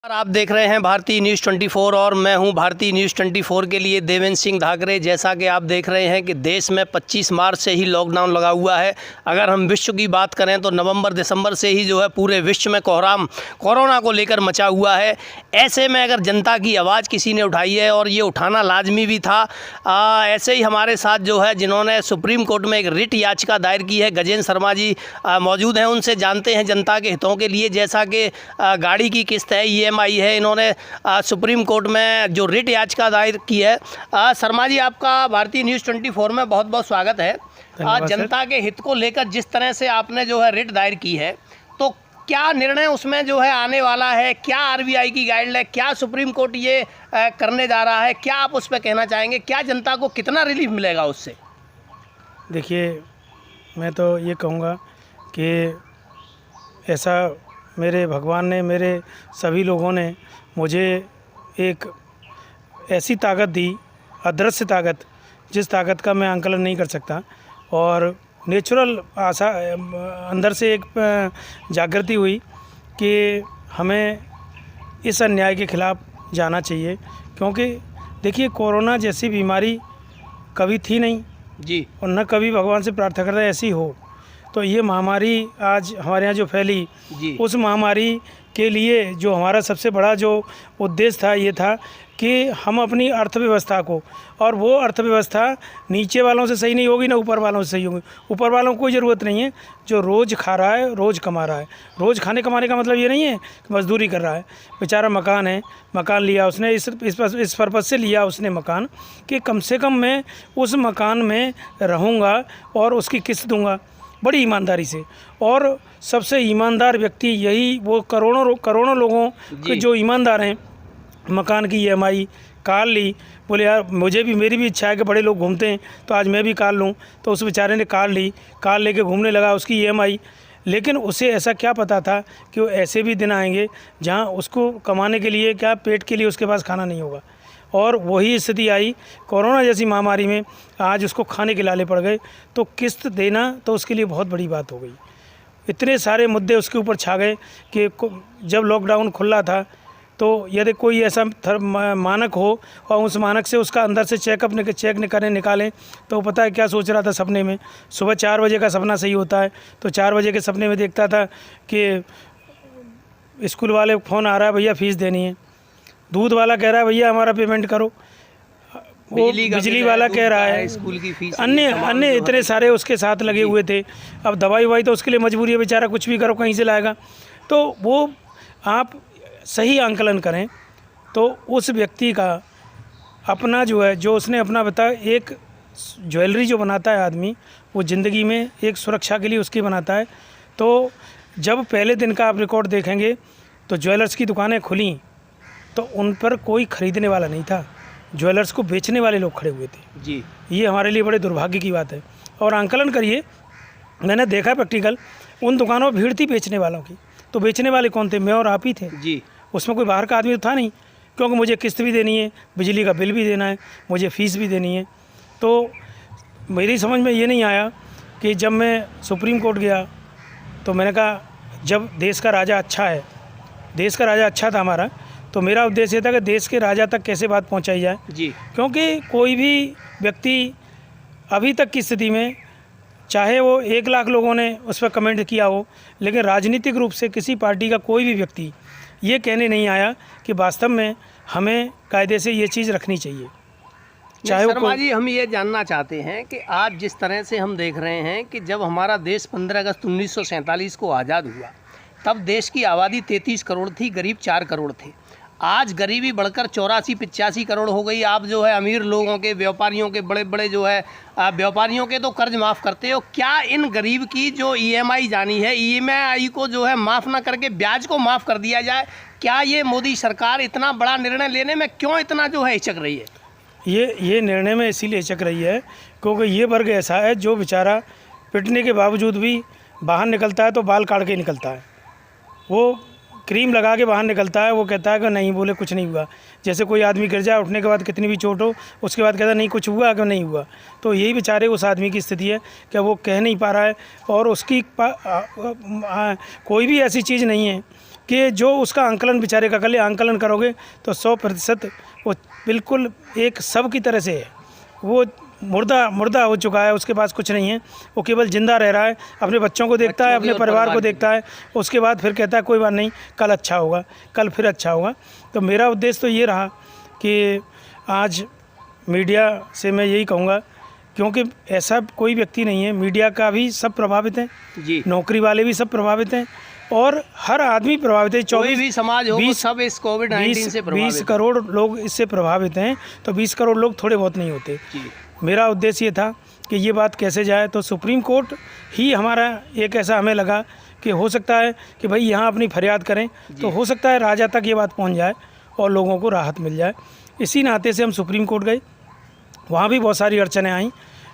आप देख रहे हैं भारतीय न्यूज़ 24 और मैं हूं भारतीय न्यूज़ 24 के लिए देवेंद्र सिंह धाकरे। जैसा कि आप देख रहे हैं कि देश में 25 मार्च से ही लॉकडाउन लगा हुआ है। अगर हम विश्व की बात करें तो नवंबर दिसंबर से ही जो है पूरे विश्व में कोरोना को लेकर मचा हुआ है। ऐसे में अगर जनता की आवाज़ किसी ने उठाई है और ये उठाना लाजमी भी था। ऐसे ही हमारे साथ जो है जिन्होंने सुप्रीम कोर्ट में एक रिट याचिका दायर की है, गजेंद्र शर्मा जी मौजूद हैं। उनसे जानते हैं जनता के हितों के लिए, जैसा कि गाड़ी की किस्त है, EMI है, इन्होंने सुप्रीम कोर्ट में जो रिट याचिका दायर की है। शर्मा जी, आपका भारतीय न्यूज़ 24 में बहुत बहुत स्वागत है। जनता के हित को लेकर जिस तरह से आपने जो है रिट दायर की है, तो क्या निर्णय उसमें जो है आने वाला है? क्या RBI की गाइडलाइन, क्या सुप्रीम कोर्ट ये करने जा रहा है? क्या आप उस पर कहना चाहेंगे? क्या जनता को कितना रिलीफ मिलेगा उससे? देखिए, मैं तो ये कहूँगा कि ऐसा मेरे भगवान ने, मेरे सभी लोगों ने मुझे एक ऐसी ताकत दी, अदृश्य ताकत, जिस ताकत का मैं आंकलन नहीं कर सकता। और नेचुरल आशा अंदर से एक जागृति हुई कि हमें इस अन्याय के ख़िलाफ़ जाना चाहिए। क्योंकि देखिए, कोरोना जैसी बीमारी कभी थी नहीं जी, और न कभी भगवान से प्रार्थना करते ऐसी हो। तो ये महामारी आज हमारे यहाँ जो फैली, उस महामारी के लिए जो हमारा सबसे बड़ा जो उद्देश्य था, ये था कि हम अपनी अर्थव्यवस्था को, और वो अर्थव्यवस्था नीचे वालों से सही नहीं होगी ना ऊपर वालों से सही होगी। ऊपर वालों को कोई ज़रूरत नहीं है, जो रोज़ खा रहा है, रोज़ कमा रहा है। रोज़ खाने कमाने का मतलब ये नहीं है कि मजदूरी कर रहा है। बेचारा मकान है, मकान लिया उसने, इस पर्पज़ से लिया उसने मकान कि कम से कम मैं उस मकान में रहूँगा और उसकी किस्त दूँगा बड़ी ईमानदारी से। और सबसे ईमानदार व्यक्ति यही, वो करोड़ों लोगों के जो ईमानदार हैं, मकान की EMI कार ली, बोले यार मुझे भी, मेरी भी इच्छा है कि बड़े लोग घूमते हैं तो आज मैं भी कार लूँ। तो उस बेचारे ने कार ली, कार लेके घूमने लगा, उसकी EMI। लेकिन उसे ऐसा क्या पता था कि वो ऐसे भी दिन आएंगे जहाँ उसको कमाने के लिए, क्या पेट के लिए उसके पास खाना नहीं होगा। और वही स्थिति आई कोरोना जैसी महामारी में। आज उसको खाने के लाले पड़ गए, तो किस्त देना तो उसके लिए बहुत बड़ी बात हो गई। इतने सारे मुद्दे उसके ऊपर छा गए कि जब लॉकडाउन खुला था तो यदि कोई ऐसा मानक हो और उस मानक से उसका अंदर से चेक निकालें, तो पता है क्या सोच रहा था सपने में? सुबह 4 बजे का सपना सही होता है, तो 4 बजे के सपने में देखता था कि स्कूल वाले फ़ोन आ रहा है, भैया फ़ीस देनी है। दूध वाला कह रहा है भैया हमारा पेमेंट करो। वो बिजली वाला कह रहा है स्कूल की फीस, अन्य इतने सारे उसके साथ लगे हुए थे। अब दवाई तो उसके लिए मजबूरी है, बेचारा कुछ भी करो कहीं से लाएगा। तो वो आप सही आंकलन करें तो उस व्यक्ति का अपना जो है, जो उसने अपना बताया, एक ज्वेलरी जो बनाता है आदमी, वो ज़िंदगी में एक सुरक्षा के लिए उसकी बनाता है। तो जब पहले दिन का आप रिकॉर्ड देखेंगे तो ज्वेलर्स की दुकानें खुली तो उन पर कोई ख़रीदने वाला नहीं था, ज्वेलर्स को बेचने वाले लोग खड़े हुए थे जी। ये हमारे लिए बड़े दुर्भाग्य की बात है। और आंकलन करिए, मैंने देखा प्रैक्टिकल, उन दुकानों में भीड़ थी बेचने वालों की। तो बेचने वाले कौन थे? मैं और आप ही थे जी। उसमें कोई बाहर का आदमी तो था नहीं, क्योंकि मुझे किस्त भी देनी है, बिजली का बिल भी देना है, मुझे फ़ीस भी देनी है। तो मेरी समझ में ये नहीं आया कि जब मैं सुप्रीम कोर्ट गया तो मैंने कहा जब देश का राजा अच्छा है, देश का राजा अच्छा था हमारा, तो मेरा उद्देश्य ये था कि देश के राजा तक कैसे बात पहुंचाई जाए जी। क्योंकि कोई भी व्यक्ति अभी तक की स्थिति में, चाहे वो 1 लाख लोगों ने उस पर कमेंट किया हो, लेकिन राजनीतिक रूप से किसी पार्टी का कोई भी व्यक्ति ये कहने नहीं आया कि वास्तव में हमें कायदे से ये चीज़ रखनी चाहिए। चाहे शर्मा जी, हम ये जानना चाहते हैं कि आज जिस तरह से हम देख रहे हैं कि जब हमारा देश 15 अगस्त 1947 को आज़ाद हुआ, तब देश की आबादी 33 करोड़ थी, गरीब 4 करोड़ थे। आज गरीबी बढ़कर 84-85 करोड़ हो गई। आप जो है अमीर लोगों के, व्यापारियों के, बड़े बड़े जो है व्यापारियों के तो कर्ज माफ़ करते हो, क्या इन गरीब की जो EMI जानी है, EMI को जो है माफ़ ना करके ब्याज को माफ़ कर दिया जाए? क्या ये मोदी सरकार इतना बड़ा निर्णय लेने में क्यों इतना जो है हिचक रही है? ये निर्णय में इसीलिए हिचक रही है क्योंकि ये वर्ग ऐसा है जो बेचारा पिटने के बावजूद भी बाहर निकलता है तो बाल काट के निकलता है, वो क्रीम लगा के बाहर निकलता है। वो कहता है कि नहीं, बोले कुछ नहीं हुआ। जैसे कोई आदमी गिर जाए, उठने के बाद कितनी भी चोट हो, उसके बाद कहता नहीं कुछ हुआ कि नहीं हुआ। तो यही बेचारे उस आदमी की स्थिति है कि वो कह नहीं पा रहा है और उसकी कोई भी ऐसी चीज़ नहीं है कि जो उसका आंकलन बेचारे का, कल आंकलन करोगे तो 100% वो बिल्कुल एक सब की तरह से है। वो मुर्दा हो चुका है, उसके पास कुछ नहीं है, वो केवल जिंदा रह रहा है, अपने बच्चों को देखता है, अपने परिवार को देखता है, उसके बाद फिर कहता है कोई बात नहीं, कल अच्छा होगा, कल फिर अच्छा होगा। तो मेरा उद्देश्य तो ये रहा कि आज मीडिया से मैं यही कहूँगा, क्योंकि ऐसा कोई व्यक्ति नहीं है, मीडिया का भी सब प्रभावित हैं जी, नौकरी वाले भी सब प्रभावित हैं और हर आदमी प्रभावित है। 24 भी समाज हो, सब इस कोविड-19 से प्रभावित 20 करोड़ लोग इससे प्रभावित हैं, तो 20 करोड़ लोग थोड़े बहुत नहीं होते। मेरा उद्देश्य ये था कि ये बात कैसे जाए, तो सुप्रीम कोर्ट ही हमारा एक ऐसा हमें लगा कि हो सकता है कि भाई यहाँ अपनी फरियाद करें तो हो सकता है राजा तक ये बात पहुँच जाए और लोगों को राहत मिल जाए। इसी नाते से हम सुप्रीम कोर्ट गए, वहाँ भी बहुत सारी अड़चनें आईं,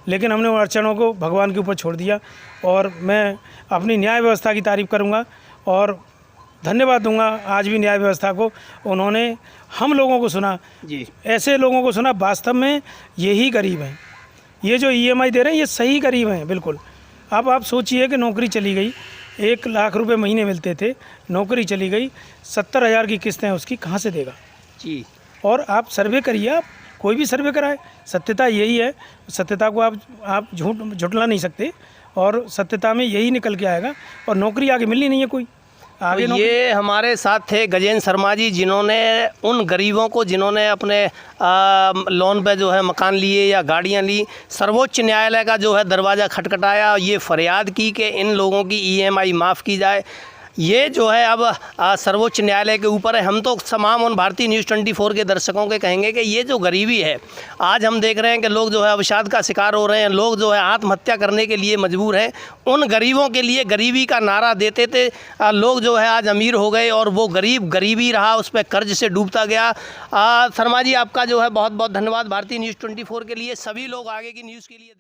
लेकिन हमने उन अड़चनों को भगवान के ऊपर छोड़ दिया और मैं अपनी न्याय व्यवस्था की तारीफ़ करूँगा और धन्यवाद दूंगा आज भी न्याय व्यवस्था को। उन्होंने हम लोगों को सुना जी, ऐसे लोगों को सुना, वास्तव में यही गरीब हैं, ये जो EMI दे रहे हैं ये सही गरीब हैं बिल्कुल। अब आप सोचिए कि नौकरी चली गई, 1 लाख रुपए महीने मिलते थे, नौकरी चली गई, 70,000 की किस्त है उसकी, कहाँ से देगा जी। और आप सर्वे करिए, आप कोई भी सर्वे कराए, सत्यता यही है, सत्यता को आप झुठला नहीं सकते और सत्यता में यही निकल के आएगा और नौकरी आगे मिलनी नहीं है कोई आगे। तो ये हमारे साथ थे गजेंद्र शर्मा जी, जिन्होंने उन गरीबों को, जिन्होंने अपने लोन पे जो है मकान लिए या गाड़ियां ली, सर्वोच्च न्यायालय का जो है दरवाज़ा खटखटाया, ये फरियाद की कि इन लोगों की EMI माफ़ की जाए। ये जो है अब सर्वोच्च न्यायालय के ऊपर है। हम तो तमाम उन भारतीय न्यूज़ 24 के दर्शकों के कहेंगे कि ये जो गरीबी है, आज हम देख रहे हैं कि लोग जो है अवसाद का शिकार हो रहे हैं, लोग जो है आत्महत्या करने के लिए मजबूर हैं। उन गरीबों के लिए गरीबी का नारा देते थे लोग, जो है आज अमीर हो गए और वो गरीब गरीबी रहा, उस पर कर्ज से डूबता गया। शर्मा जी, आपका जो है बहुत बहुत धन्यवाद भारतीय न्यूज़ 24 के लिए। सभी लोग आगे की न्यूज़ के लिए